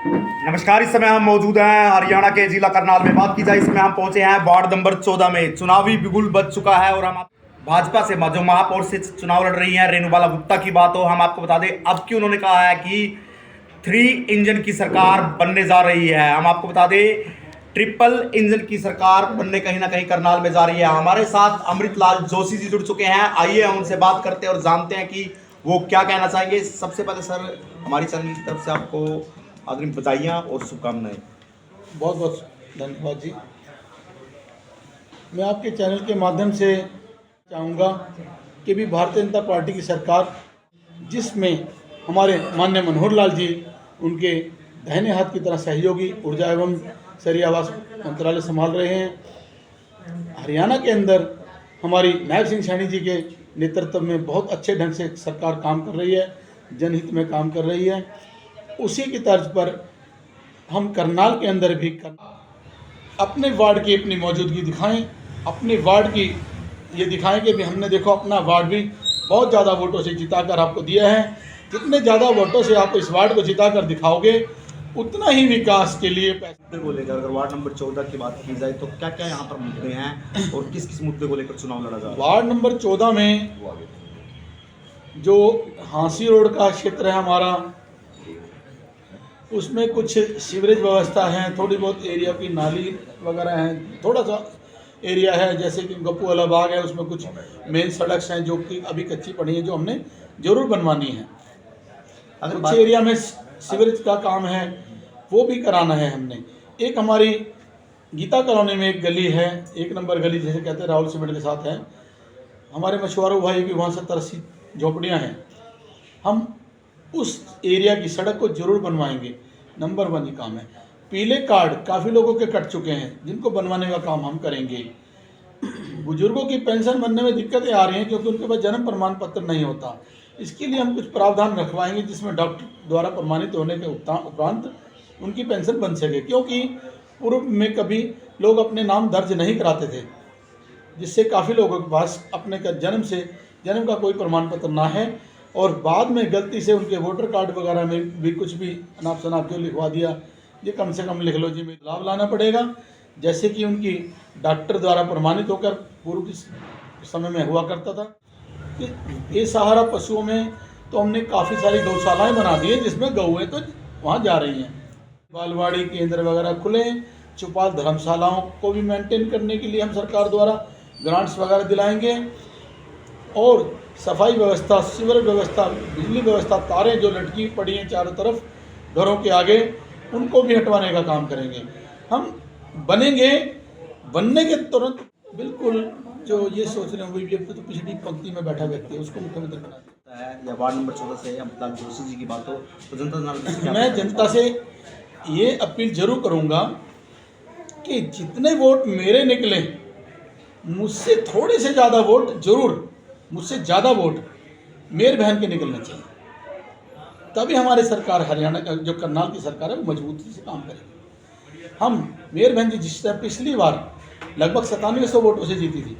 नमस्कार। इस समय हम मौजूद हैं हरियाणा के जिला करनाल में। बात की जाए, इसमें हम पहुंचे हैं वार्ड नंबर 14 में। चुनावी बिगुल बज चुका है और हम भाजपा से जो महापौर से चुनाव लड़ रही हैं रेणुबाला गुप्ता की बात हो, हम आपको बता दें अब की उन्होंने कहा है कि 3 इंजन की सरकार बनने जा रही है। हम आपको बता दें ट्रिपल इंजन की सरकार बनने कहीं ना कहीं करनाल में जा रही है। हमारे साथ अमृतलाल जोशी जी जुड़ चुके हैं। आइए हम उनसे बात करते हैं और जानते हैं कि वो क्या कहना चाहेंगे। सबसे पहले सर, हमारी चैनल की तरफ से आपको आदमी बधाइयाँ और शुभकामनाएं। बहुत बहुत धन्यवाद जी। मैं आपके चैनल के माध्यम से चाहूँगा कि भी भारतीय जनता पार्टी की सरकार, जिसमें हमारे माननीय मनोहर लाल जी उनके दाहिने हाथ की तरह सहयोगी ऊर्जा एवं शहरी आवास मंत्रालय संभाल रहे हैं, हरियाणा के अंदर हमारी नायब सिंह सैनी जी के नेतृत्व में बहुत अच्छे ढंग से सरकार काम कर रही है, जनहित में काम कर रही है। उसी की तर्ज पर हम करनाल के अंदर भी अपने वार्ड की अपनी मौजूदगी दिखाएं, अपने वार्ड की ये दिखाएं कि भी हमने देखो अपना वार्ड भी बहुत ज़्यादा वोटों से जिताकर आपको दिया है। जितने ज़्यादा वोटों से आप इस वार्ड को जिताकर दिखाओगे उतना ही विकास के लिए मुद्दे को लेकर अगर वार्ड नंबर 14 की बात की जाए तो क्या क्या यहाँ पर मुद्दे हैं और किस किस मुद्दे को लेकर चुनाव लड़ा जा रहा है? वार्ड नंबर 14 में जो हांसी रोड का क्षेत्र है हमारा, उसमें कुछ सीवरेज व्यवस्था है, थोड़ी बहुत एरिया की नाली वगैरह है, थोड़ा सा एरिया है जैसे कि गप्पू वाला बाग है, उसमें कुछ मेन सड़क हैं जो कि अभी कच्ची पड़ी है, जो हमने ज़रूर बनवानी है। अगर कुछ एरिया में सीवरेज का काम है वो भी कराना है हमने। एक हमारी गीता कॉलोनी में एक गली है, 1 नंबर गली जैसे कहते हैं, राहुल सीमेंट के साथ है। हमारे मछुआरों भाई की वहाँ 70-80 झोपड़ियाँ हैं। हम उस एरिया की सड़क को जरूर बनवाएंगे। नंबर 1 ही काम है। पीले कार्ड काफ़ी लोगों के कट चुके हैं, जिनको बनवाने का काम हम करेंगे। बुजुर्गों की पेंशन बनने में दिक्कतें आ रही हैं क्योंकि उनके पास जन्म प्रमाण पत्र नहीं होता। इसके लिए हम कुछ प्रावधान रखवाएंगे जिसमें डॉक्टर द्वारा प्रमाणित होने के उपरांत उनकी पेंशन बन सके, क्योंकि पूर्व में कभी लोग अपने नाम दर्ज नहीं कराते थे, जिससे काफ़ी लोगों के पास अपने का जन्म का कोई प्रमाण पत्र ना है और बाद में गलती से उनके वोटर कार्ड वगैरह में भी कुछ भी अनाप शनाप जो लिखवा दिया, ये कम से कम लिख लो जी, में लाभ लाना पड़ेगा। जैसे कि उनकी डॉक्टर द्वारा प्रमाणित होकर पूर्व के समय में हुआ करता था। ये सहारा पशुओं में तो हमने काफ़ी सारी गौशालाएँ बना दी हैं जिसमें गौएँ तो वहाँ जा रही हैं। बालवाड़ी केंद्र वगैरह खुले, चौपाल धर्मशालाओं को भी मेंटेन करने के लिए हम सरकार द्वारा ग्रांट्स वगैरह दिलाएंगे और सफाई व्यवस्था, सीवर व्यवस्था, बिजली व्यवस्था, तारें जो लटकी पड़ी हैं चारों तरफ घरों के आगे, उनको भी हटवाने का काम करेंगे। हम बनेंगे, बनने के तुरंत बिल्कुल जो ये सोच रहे हैं वही व्यक्ति तो पिछली पंक्ति में बैठा व्यक्ति है उसको मुख्यमंत्री बना देता है। या वार्ड नंबर 14 से अमृतलाल जोशी जी की बात हो तो मैं जनता से ये अपील जरूर करूँगा कि जितने वोट मेरे निकले, मुझसे थोड़े से ज़्यादा वोट जरूर, मुझसे ज़्यादा वोट मेयर बहन के निकलना चाहिए, तभी हमारे सरकार हरियाणा का जो करनाल की सरकार है वो मजबूती से काम करेगी। हम मेयर बहन जी जिस तरह पिछली बार लगभग 9700 वोटों से जीती थी,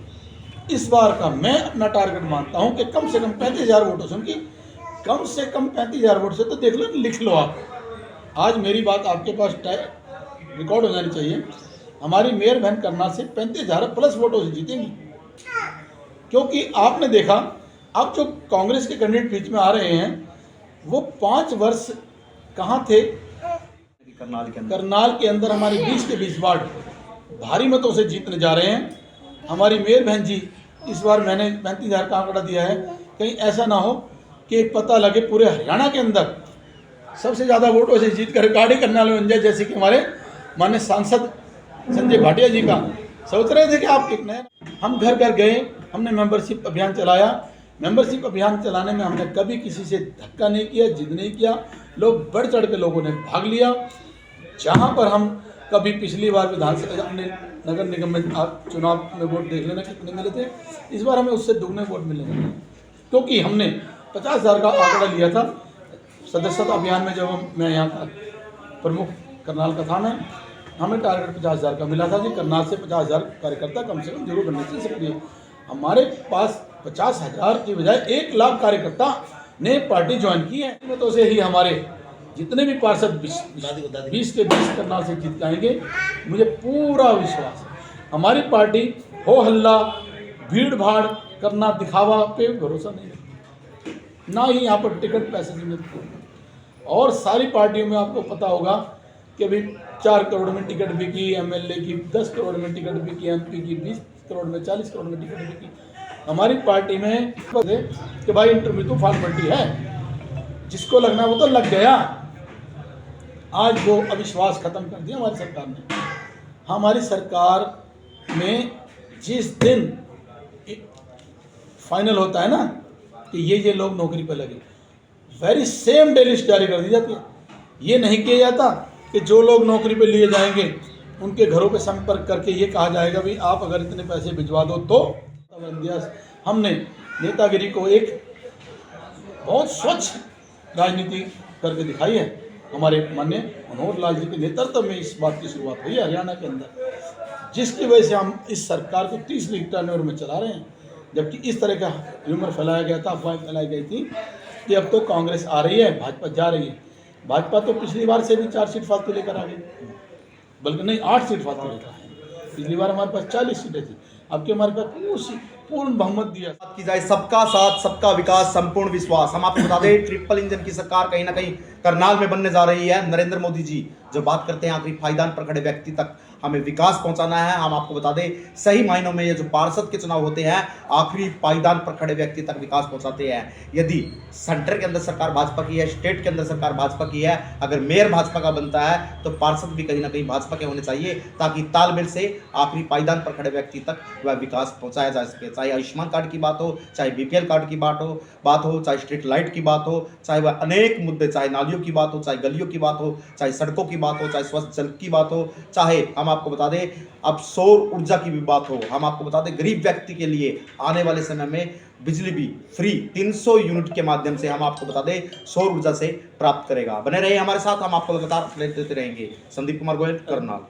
इस बार का मैं अपना टारगेट मानता हूं कि कम से कम 35,000 वोटों से, उनकी कम से कम 35,000 वोट से तो देख लो, लिख लो आप। आज मेरी बात आपके पास रिकॉर्ड हो जानी चाहिए। हमारी मेयर बहन करनाल से 35,000 प्लस वोटों से जीतेंगी, क्योंकि आपने देखा अब जो कांग्रेस के कैंडिडेट बीच में आ रहे हैं वो 5 वर्ष कहाँ थे। करनाल के अंदर हमारे 20 के 20 वार्ड भारी मतों से जीतने जा रहे हैं। हमारी मेयर बहन जी इस बार मैंने 35,000 का आंकड़ा दिया है, कहीं ऐसा ना हो कि पता लगे पूरे हरियाणा के अंदर सबसे ज़्यादा वोटों से जीत कर रिकॉर्ड ही करनाल में बन जाए, जैसे कि हमारे माननीय सांसद संजय भाटिया जी का सोच रहे थे कि आप कितने। हम घर घर गए, हमने मेंबरशिप अभियान चलाया। मेंबरशिप अभियान चलाने में हमने कभी किसी से धक्का नहीं किया, जिद नहीं किया, लोग बढ़ चढ़ के लोगों ने भाग लिया। जहाँ पर हम कभी पिछली बार विधानसभा अपने नगर निगम में आप चुनाव में वोट देख लेना कितने मिले थे, इस बार हमें उससे दुगने वोट मिले, क्योंकि हमने 50,000 का आंकड़ा लिया था सदस्यता अभियान में। जब मैं यहाँ का प्रमुख करनाल का था, मैं हमें टारगेट 50,000 का मिला था जी। करनाल से 50,000 कार्यकर्ता कम से कम जरूर बनने चाहिए सक्रिय। हमारे पास 50,000 की बजाय 1 लाख कार्यकर्ता ने पार्टी ज्वाइन की है। तो से ही हमारे जितने भी पार्षद 20 के 20 करनाल से जीत के आएंगे, मुझे पूरा विश्वास है। हमारी पार्टी हो हल्ला, भीड़ भाड़ करना, दिखावा पे भरोसा नहीं है, ना ही यहाँ पर टिकट पैसे से मिलते हैं। और सारी पार्टियों में आपको पता होगा कि अभी 4 करोड़ में टिकट बिकी, एमएलए की 10 करोड़ में टिकट बिकी, एमपी की 20 करोड़ में, 40 करोड़ में टिकट बिकी। हमारी पार्टी में कि भाई इंटरव्यू तो फॉर्मेलिटी है, जिसको लगना वो तो लग गया। आज वो अविश्वास खत्म कर दिया हमारी सरकार ने। हमारी सरकार में जिस दिन फाइनल होता है ना कि ये लोग नौकरी पर लगे, वेरी सेम डे लिस्ट जारी कर दी जाती है। ये नहीं किया जाता कि जो लोग नौकरी पे लिए जाएंगे उनके घरों पे संपर्क करके ये कहा जाएगा भी आप अगर इतने पैसे भिजवा दो तो। हमने नेतागिरी को एक बहुत स्वच्छ राजनीति करके दिखाई है। हमारे माननीय मनोहर लाल जी के नेतृत्व में इस बात की शुरुआत हुई है हरियाणा के अंदर, जिसकी वजह से हम इस सरकार को 30 टर्नओवर में चला रहे हैं। जबकि इस तरह का र्यूमर फैलाया गया था, अफवाह फैलाई गई थी कि अब तो कांग्रेस आ रही है, भाजपा जा रही है। भाजपा तो पिछली बार से भी 4 सीट फालतू लेकर आ गई, बल्कि नहीं 8 सीट फालतू लेकर आए। पिछली बार हमारे पास 40 सीटें थी, अब के हमारे पास पूर्ण बहुमत दिया। बात की जाए सबका साथ सबका विकास संपूर्ण विश्वास, हम आपको बता दें ट्रिपल इंजन की सरकार कहीं ना कहीं करनाल में बनने जा रही है। नरेंद्र मोदी जी जो बात करते हैं आखिरी पायदान पर खड़े व्यक्ति तक हमें विकास पहुंचाना है। हम आपको बता दें सही मायनों में ये जो पार्षद के चुनाव होते हैं आखिरी पायदान पर खड़े व्यक्ति तक विकास पहुंचाते हैं। यदि सेंटर के अंदर सरकार भाजपा की है, स्टेट के अंदर सरकार भाजपा की है, अगर मेयर भाजपा का बनता है तो पार्षद भी कहीं ना कहीं भाजपा के होने चाहिए, ताकि तालमेल से आखिरी पायदान पर खड़े व्यक्ति तक वह विकास पहुंचाया जा सके। चाहे आयुष्मान कार्ड की बात हो, चाहे बीपीएल कार्ड की बात हो, चाहे स्ट्रीट लाइट की बात हो, चाहे वह अनेक मुद्दे, चाहे नालियों की बात हो, चाहे गलियों की बात हो, चाहे सड़कों की बात हो, चाहे स्वच्छ जल की बात हो, चाहे हम आपको बता दें अब सौर ऊर्जा की भी बात हो। हम आपको बता दें गरीब व्यक्ति के लिए आने वाले समय में बिजली भी फ्री 300 यूनिट के माध्यम से हम आपको बता दें सौर ऊर्जा से प्राप्त करेगा। बने रहे हमारे साथ, हम आपको लगातार अपडेट देते रहेंगे। संदीप कुमार गोयल, करनाल।